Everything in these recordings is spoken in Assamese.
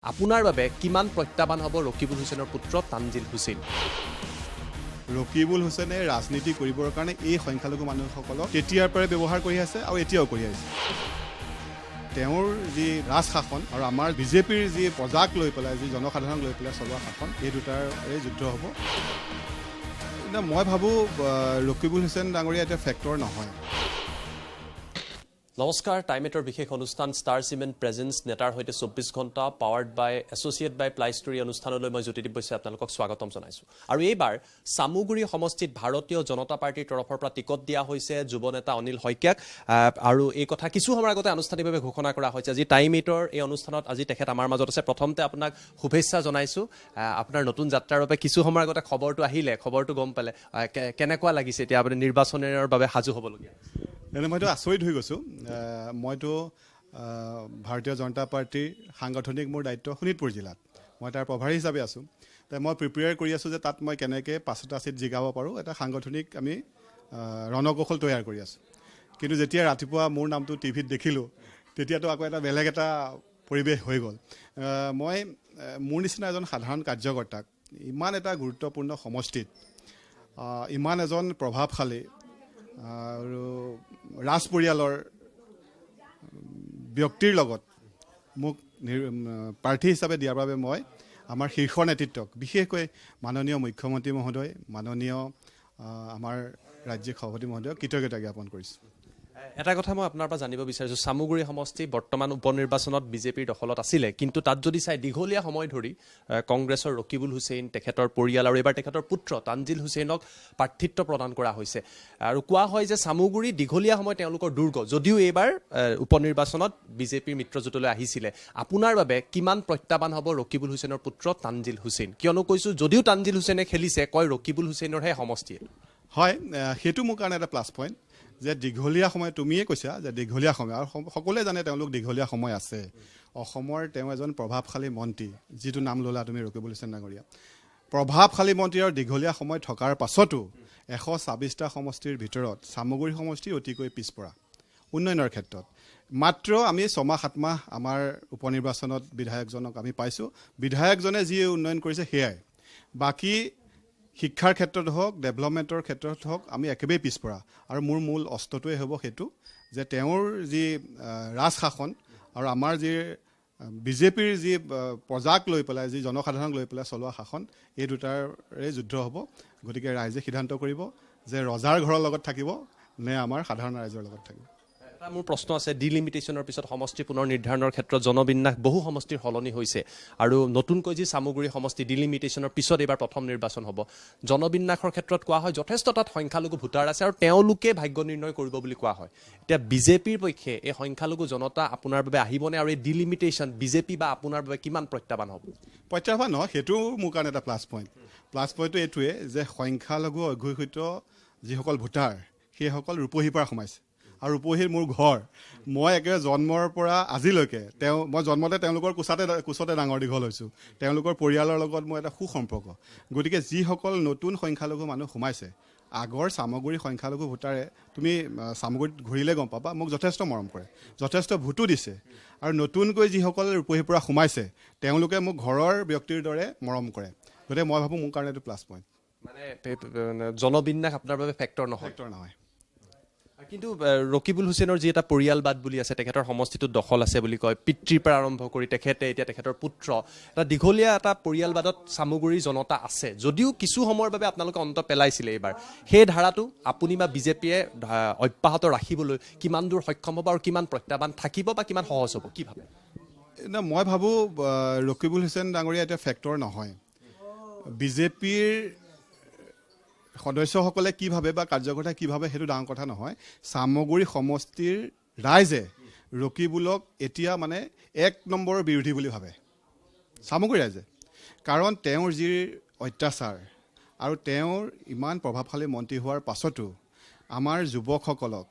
আপোনাৰ বাবে কিমান প্ৰত্যাহ্বান হ'ব ৰকিবুল হুছেইনৰ পুত্ৰ তানজিল হুছেইন? ৰকিবুল হুছেইনে ৰাজনীতি কৰিবৰ কাৰণে এই সংখ্যালঘু মানুহসকলক তেতিয়াৰ পৰাই ব্যৱহাৰ কৰি আছে আৰু এতিয়াও কৰি আছে। তেওঁৰ যি ৰাজশাসন আৰু আমাৰ বিজেপিৰ যি প্ৰজাক লৈ পেলাই যি জনসাধাৰণক লৈ পেলাই চলোৱা শাসন, এই দুটাৰে যুদ্ধ হ'ব। কিন্তু মই ভাবোঁ ৰকিবুল হুছেইন ডাঙৰীয়া এতিয়া ফেক্টৰ নহয়। নমস্কাৰ, টাইম এটৰ বিশেষ অনুষ্ঠান ষ্টাৰ চিমেণ্ট প্ৰেজেন্স নেতাৰ সৈতে 24 ঘণ্টা পাৱাৰ্ড বাই এছ'চিয়েট বাই প্লাইষ্টৰী অনুষ্ঠানলৈ মই জ্যোতিদীপ বৈশ্যই আপোনালোকক স্বাগতম জনাইছোঁ। আৰু এইবাৰ চামুগুৰি সমষ্টিত ভাৰতীয় জনতা পাৰ্টীৰ তৰফৰ পৰা টিকট দিয়া হৈছে যুৱ নেতা অনিল শইকীয়াক। আৰু এই কথা কিছু সময়ৰ আগতে আনুষ্ঠানিকভাৱে ঘোষণা কৰা হৈছে। আজি টাইম এটৰ এই অনুষ্ঠানত আজি তেখেত আমাৰ মাজত আছে। প্ৰথমতে আপোনাক শুভেচ্ছা জনাইছোঁ আপোনাৰ নতুন যাত্ৰাৰ বাবে। কিছু সময়ৰ আগতে খবৰটো গম পালে কেনেকুৱা লাগিছে? এতিয়া আপুনি নিৰ্বাচনৰ বাবে সাজু হ'বলগীয়া। মইতো আচৰিত হৈ গৈছোঁ। মইতো ভাৰতীয় জনতা পাৰ্টীৰ সাংগঠনিক মোৰ দায়িত্ব শোণিতপুৰ জিলাত, মই তাৰ প্ৰভাৰী হিচাপে আছোঁ। মই প্ৰিপেয়াৰ কৰি আছোঁ যে তাত মই কেনেকৈ 5টা ছিট জিকাব পাৰোঁ, এটা সাংগঠনিক আমি ৰণকৌশল তৈয়াৰ কৰি আছোঁ। কিন্তু যেতিয়া ৰাতিপুৱা মোৰ নামটো টিভিত দেখিলোঁ, তেতিয়াতো আকৌ বেলেগ এটা পৰিৱেশ হৈ গ'ল। মই মোৰ নিচিনা এজন সাধাৰণ কাৰ্যকৰ্তাক ইমান এটা গুৰুত্বপূৰ্ণ সমষ্টিত ইমান এজন প্ৰভাৱশালী আৰু ৰাজ পৰিয়ালৰ ব্যক্তিৰ লগত মোক প্ৰাৰ্থী হিচাপে দিয়াৰ বাবে মই আমাৰ শীৰ্ষ নেতৃত্বক, বিশেষকৈ মাননীয় মুখ্যমন্ত্ৰী মহোদয়, মাননীয় আমাৰ ৰাজ্যিক সভাপতি মহোদয়ক কৃতজ্ঞতা জ্ঞাপন কৰিছোঁ। এটা কথা মই আপোনাৰ পৰা জানিব বিচাৰিছোঁ, চামুগুৰি সমষ্টি বৰ্তমান উপ নিৰ্বাচনত বিজেপিৰ দখলত আছিলে, কিন্তু তাত যদি চাই দীঘলীয়া সময় ধৰি কংগ্ৰেছৰ ৰকিবুল হুছেইন, তেখেতৰ পৰিয়াল আৰু এইবাৰ তেখেতৰ পুত্ৰ তানজিল হুছেইনক প্ৰাৰ্থিত্ব প্ৰদান কৰা হৈছে। আৰু কোৱা হয় যে চামুগুৰি দীঘলীয়া সময় তেওঁলোকৰ দুৰ্গ, যদিও এইবাৰ উপ নিৰ্বাচনত বিজেপিৰ মিত্ৰজোঁটলৈ আহিছিলে। আপোনাৰ বাবে কিমান প্ৰত্যাহ্বান হ'ব ৰকিবুল হুছেইনৰ পুত্ৰ তানজিল হুছেইন? কিয়নো কৈছোঁ, যদিও তানজিল হুছেইনে খেলিছে, কয় ৰকিবুল হুছেইনৰহে সমষ্টি। হয়, সেইটো মোৰ কাৰণে এটা প্লাছ পইণ্ট যে দীঘলীয়া সময়, তুমিয়ে কৈছা যে দীঘলীয়া সময়, আৰু সকলোৱে জানে তেওঁলোক দীঘলীয়া সময় আছে। অসমৰ তেওঁ এজন প্ৰভাৱশালী মন্ত্ৰী, যিটো নাম ল'লা তুমি ৰকিবুল হুছেইন ডাঙৰীয়া, প্ৰভাৱশালী মন্ত্ৰী আৰু দীঘলীয়া সময় থকাৰ পাছতো 126টা সমষ্টিৰ ভিতৰত চামুগুৰি সমষ্টি অতিকৈ পিছপৰা উন্নয়নৰ ক্ষেত্ৰত। মাত্ৰ আমি 6-7 মাহ আমাৰ উপ নিৰ্বাচনত বিধায়কজনক আমি পাইছোঁ। বিধায়কজনে যি উন্নয়ন কৰিছে সেয়াই। বাকী শিক্ষাৰ ক্ষেত্ৰত হওক, ডেভেলপমেণ্টৰ ক্ষেত্ৰত হওক, আমি একেবাৰেই পিছপৰা। আৰু মোৰ মূল অস্ত্ৰটোৱে হ'ব সেইটো যে তেওঁৰ যি ৰাজশাসন আৰু আমাৰ যি বিজেপিৰ যি প্ৰজাক লৈ পেলাই, যি জনসাধাৰণক লৈ পেলাই চলোৱা শাসন, এই দুটাৰে যুদ্ধ হ'ব। গতিকে ৰাইজে সিদ্ধান্ত কৰিব যে ৰজাৰ ঘৰৰ লগত থাকিব নে আমাৰ সাধাৰণ ৰাইজৰ লগত থাকিব। এটা মোৰ প্ৰশ্ন আছে, ডিলিমিটেশ্যনৰ পিছত সমষ্টি পুনৰ নিৰ্ধাৰণৰ ক্ষেত্ৰত জনবিন্যাস বহু সমষ্টিৰ সলনি হৈছে, আৰু নতুনকৈ যি চামুগুৰি সমষ্টি ডিলিমিটেশ্যনৰ পিছত এইবাৰ প্ৰথম নিৰ্বাচন হ'ব। জনবিন্যাসৰ ক্ষেত্ৰত কোৱা হয় যথেষ্ট তাত সংখ্যালঘু ভোটাৰ আছে আৰু তেওঁলোকে ভাগ্য নিৰ্ণয় কৰিব বুলি কোৱা হয়। এতিয়া বিজেপিৰ পক্ষে এই সংখ্যালঘু জনতা আপোনাৰ বাবে আহিবনে, আৰু এই ডিলিমিটেশ্যন বিজেপি বা আপোনাৰ বাবে কিমান প্ৰত্যাহ্বান হ'ব? প্ৰত্যাহ্বান নহয়, সেইটো মোৰ কাৰণে এটা প্লাছ পইণ্ট। প্লাছ পইণ্টটো এইটোৱে যে সংখ্যালঘু অঘোষিত যিসকল ভোটাৰ, সেইসকল ৰূপহীৰ পৰা সোমাইছে। আৰু ৰূপহীৰ মোৰ ঘৰ, মই একেবাৰে জন্মৰ পৰা আজিলৈকে মই জন্মতে তেওঁলোকৰ কোচতে ডাঙৰ দীঘল হৈছোঁ। তেওঁলোকৰ পৰিয়ালৰ লগত মোৰ এটা সুসম্পৰ্ক। গতিকে যিসকল নতুন সংখ্যালঘু মানুহ সোমাইছে, আগৰ চামগুৰি সংখ্যালঘু ভোটাৰে, তুমি চামগুৰিত ঘূৰিলে গম পাবা, মোক যথেষ্ট মৰম কৰে, যথেষ্ট ভোটো দিছে। আৰু নতুনকৈ যিসকল ৰূপহীৰ পৰা সোমাইছে, তেওঁলোকে মোক ঘৰৰ ব্যক্তিৰ দৰে মৰম কৰে। গতিকে মই ভাবোঁ মোৰ কাৰণে এইটো প্লাছ পইণ্ট। মানে জনবিন্যাস আপোনাৰ বাবে ফেক্টৰ নহয়? ফেক্টৰ নহয়। কিন্তু ৰকিবুল হুছেইনৰ যি এটা পৰিয়ালবাদ বুলি আছে, তেখেতৰ সমষ্টিটোত দখল আছে বুলি কয়, পিতৃৰ পৰা আৰম্ভ কৰি তেখেতে এতিয়া তেখেতৰ পুত্ৰ, এটা দীঘলীয়া এটা পৰিয়ালবাদত চামুগুৰিৰ জনতা আছে। যদিও কিছু সময়ৰ বাবে আপোনালোকে অন্ত পেলাইছিলে, এইবাৰ সেই ধাৰাটো আপুনি বা বিজেপিয়ে অব্যাহত ৰাখিবলৈ কিমান দূৰ সক্ষম হ'ব, আৰু কিমান প্ৰত্যাহ্বান থাকিব বা কিমান সহজ হ'ব, কি ভাবে? মই ভাবোঁ ৰকিবুল হুছেইন ডাঙৰীয়া এতিয়া ফেক্টৰ নহয়। বিজেপিৰ সদস্যসকলে কি ভাবে বা কাৰ্যকৰ্তাই কি ভাবে সেইটো ডাঙৰ কথা নহয়। চামগুৰি সমষ্টিৰ ৰাইজে ৰকিবুলক এতিয়া মানে 1 নম্বৰৰ বিৰোধী বুলি ভাবে, চামগুৰি ৰাইজে। কাৰণ তেওঁৰ যি অত্যাচাৰ আৰু তেওঁৰ ইমান প্ৰভাৱশালী মন্ত্ৰী হোৱাৰ পাছতো আমাৰ যুৱকসকলক,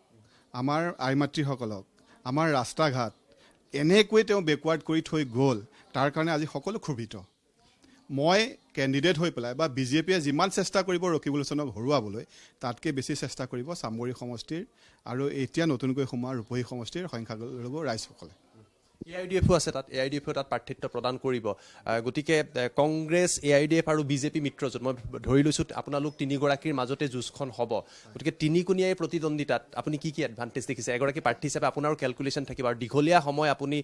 আমাৰ আই মাতৃসকলক, আমাৰ ৰাস্তা ঘাট এনেকৈ তেওঁ বেকৱাৰ্ড কৰি থৈ গ'ল। তাৰ কাৰণে আজি সকলো ক্ষোভিত। মই কেণ্ডিডেট হৈ পেলাই বা বিজেপিয়ে যিমান চেষ্টা কৰিব ৰকিবুল হুছেইনক হৰুৱাবলৈ, তাতকৈ বেছি চেষ্টা কৰিব চামগুৰি সমষ্টিৰ আৰু এতিয়া নতুনকৈ সোমোৱা ৰূপহী সমষ্টিৰ সংখ্যালঘু ৰাইজসকলে। AIDFও আছে তাত AIDFও তাত প্ৰাৰ্থিত্ব প্ৰদান কৰিব গতিকে কংগ্ৰেছ AIDF আৰু বিজেপি মিত্ৰজোঁট মই ধৰি লৈছোঁ আপোনালোক তিনিগৰাকীৰ মাজতে যুঁজখন হ'ব গতিকে তিনিকোণীয়া এই প্ৰতিদ্বন্দ্বিতাত আপুনি কি কি এডভান্টেজ দেখিছে এগৰাকী প্ৰাৰ্থী হিচাপে আপোনাৰো কেলকুলেশ্যন থাকিব আৰু দীঘলীয়া সময় আপুনি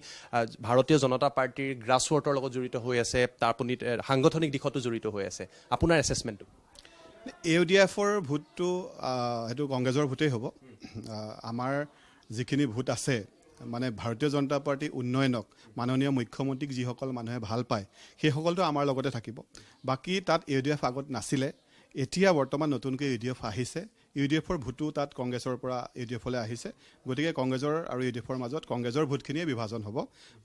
ভাৰতীয় জনতা পাৰ্টীৰ গ্ৰাছৰুটৰ লগত জড়িত হৈ আছে তাৰ আপুনি সাংগঠনিক দিশতো জড়িত হৈ আছে আপোনাৰ এছেছমেণ্টটো AIDFৰ ভোটটো সেইটো কংগ্ৰেছৰ ভোটেই হ'ব আমাৰ যিখিনি ভোট আছে মানে ভাৰতীয় জনতা পাৰ্টি উন্নয়নক মাননীয় মুখ্যমন্ত্ৰীক যিসকল মানুহে ভাল পায় সেইসকলটো আমাৰ লগতে থাকিব বাকী তাত AIDF আগত নাছিলে এতিয়া বৰ্তমান নতুনকৈ AIDF আহিছে AIDFৰ ভোটো তাত কংগ্ৰেছৰ পৰা AIDFলৈ আহিছে গতিকে কংগ্ৰেছৰ আৰু AIDFৰ মাজত কংগ্ৰেছৰ ভোটখিনিয়ে বিভাজন হ'ব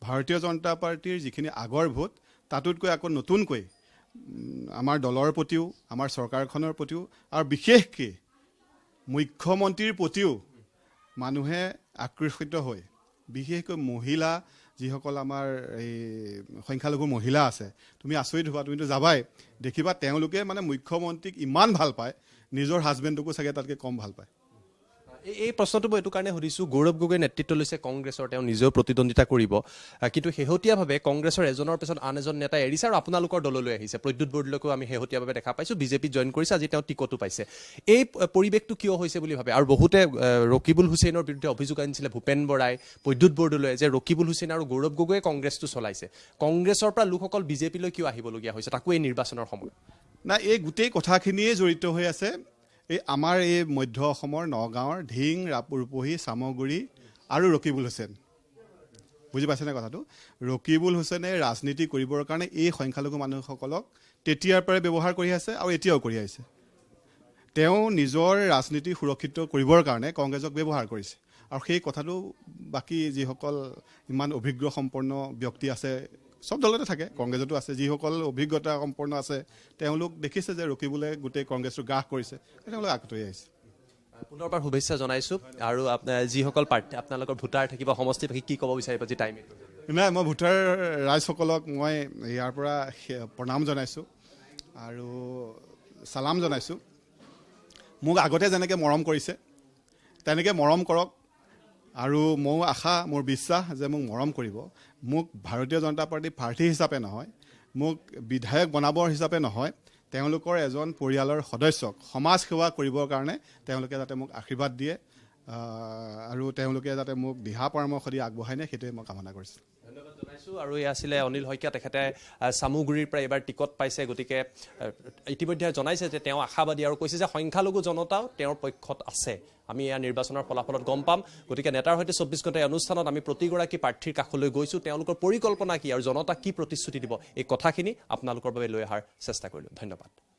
ভাৰতীয় জনতা পাৰ্টিৰ যিখিনি আগৰ ভোট তাতোতকৈ আকৌ নতুনকৈ আমাৰ দলৰ প্ৰতিও আমাৰ চৰকাৰখনৰ প্ৰতিও আৰু বিশেষকৈ মুখ্যমন্ত্ৰীৰ প্ৰতিও মানুহে আকৰ্ষিত হৈ বিশেষকৈ মহিলা যিসকল আমাৰ এই সংখ্যালঘু মহিলা আছে তুমি আচৰিত হোৱা তুমিতো যাবাই দেখিবা তেওঁলোকে মানে মুখ্যমন্ত্ৰীক ইমান ভাল পায় নিজৰ হাজবেণ্ডকো চাগে তাতকৈ কম ভাল পায় এই প্ৰশ্নটো মই এইটো কাৰণে সুধিছোঁ গৌৰৱ গগৈ নেতৃত্ব লৈছে কংগ্ৰেছৰ তেওঁ নিজেও প্ৰতিদ্বন্দ্বিতা কৰিব কিন্তু শেহতীয়াভাৱে কংগ্ৰেছৰ এজনৰ পিছত আন এজন নেতা এৰিছে আৰু আপোনালোকৰ দললৈ আহিছে প্ৰদ্যুৎ বৰদলৈকো আমি শেহতীয়াভাৱে দেখা পাইছোঁ বিজেপিত জইন কৰিছে আজি তেওঁ টিকটো পাইছে এই পৰিৱেশটো কিয় হৈছে বুলি ভাবে আৰু বহুতে ৰকিবুল হুছেইনৰ বিৰুদ্ধে অভিযোগ আনিছিলে ভূপেন বৰাই প্ৰদ্যুৎ বৰদলৈয়ে যে ৰকিবুল হুছেইন আৰু গৌৰৱ গগৈয়ে কংগ্ৰেছটো চলাইছে কংগ্ৰেছৰ পৰা লোকসকল বিজেপিলৈ কিয় আহিবলগীয়া হৈছে তাকো এই নিৰ্বাচনৰ সময়ত না এই গোটেই কথাখিনিয়ে জড়িত হৈ আছে এই আমাৰ এই মধ্য অসমৰ নগাঁৱৰ ঢিং ৰূপহী চামগুৰি আৰু ৰকিবুল হুছেইন বুজি পাইছেনে কথাটো ৰকিবুল হুছেইনে ৰাজনীতি কৰিবৰ কাৰণে এই সংখ্যালঘু মানুহসকলক তেতিয়াৰ পৰাই ব্যৱহাৰ কৰি আছে আৰু এতিয়াও কৰি আহিছে তেওঁ নিজৰ ৰাজনীতি সুৰক্ষিত কৰিবৰ কাৰণে কংগ্ৰেছক ব্যৱহাৰ কৰিছে আৰু সেই কথাটো বাকী যিসকল ইমান অভিজ্ঞ সম্পন্ন ব্যক্তি আছে সব দলতে থাকে কংগ্ৰেছতো আছে যিসকল অভিজ্ঞতা সম্পন্ন আছে তেওঁলোক দেখিছে যে ৰকিবুলে গোটেই কংগ্ৰেছটো গ্ৰাস কৰিছে তেওঁলোক আগতৈ আহিছে পুনৰবাৰ শুভেচ্ছা জনাইছোঁ আৰু যিসকল প্ৰাৰ্থী আপোনালোকৰ ভোটাৰ থাকিব সমষ্টিবাসী কি ক'ব বিচাৰিব যি টাইম নাই মই ভোটাৰ ৰাইজসকলক মই ইয়াৰ পৰা প্ৰণাম জনাইছোঁ আৰু চালাম জনাইছোঁ মোক আগতে যেনেকৈ মৰম কৰিছে তেনেকৈ মৰম কৰক আৰু মোৰ আশা মোৰ বিশ্বাস যে মোক মৰম কৰিব মোক ভাৰতীয় জনতা পাৰ্টীৰ প্ৰাৰ্থী হিচাপে নহয় মোক বিধায়ক বনাবৰ হিচাপে নহয় তেওঁলোকৰ এজন পৰিয়ালৰ সদস্যক সমাজ সেৱা কৰিবৰ কাৰণে তেওঁলোকে যাতে মোক আশীৰ্বাদ দিয়ে আৰু তেওঁলোকে যাতে মোক দিহা পৰামৰ্শ দি আগবঢ়াই নিয়ে সেইটোৱে মই কামনা কৰিছোঁ ধন্যবাদ জনাইছোঁ আৰু এই আছিলে অনিল শইকীয়া তেখেতে চামুগুৰিৰ পৰা এইবাৰ টিকট পাইছে গতিকে ইতিমধ্যে জনাইছে যে তেওঁ আশাবাদী আৰু কৈছে যে সংখ্যালঘু জনতাও তেওঁৰ পক্ষত আছে আমি এয়া নিৰ্বাচনৰ ফলাফলত গম পাম গতিকে নেতাৰ সৈতে 24 ঘণ্টা অনুষ্ঠানত আমি প্ৰতিগৰাকী প্ৰাৰ্থীৰ কাষলৈ গৈছোঁ তেওঁলোকৰ পৰিকল্পনা কি আৰু জনতাক কি প্ৰতিশ্ৰুতি দিব এই কথাখিনি আপোনালোকৰ বাবে লৈ অহাৰ চেষ্টা কৰিলোঁ ধন্যবাদ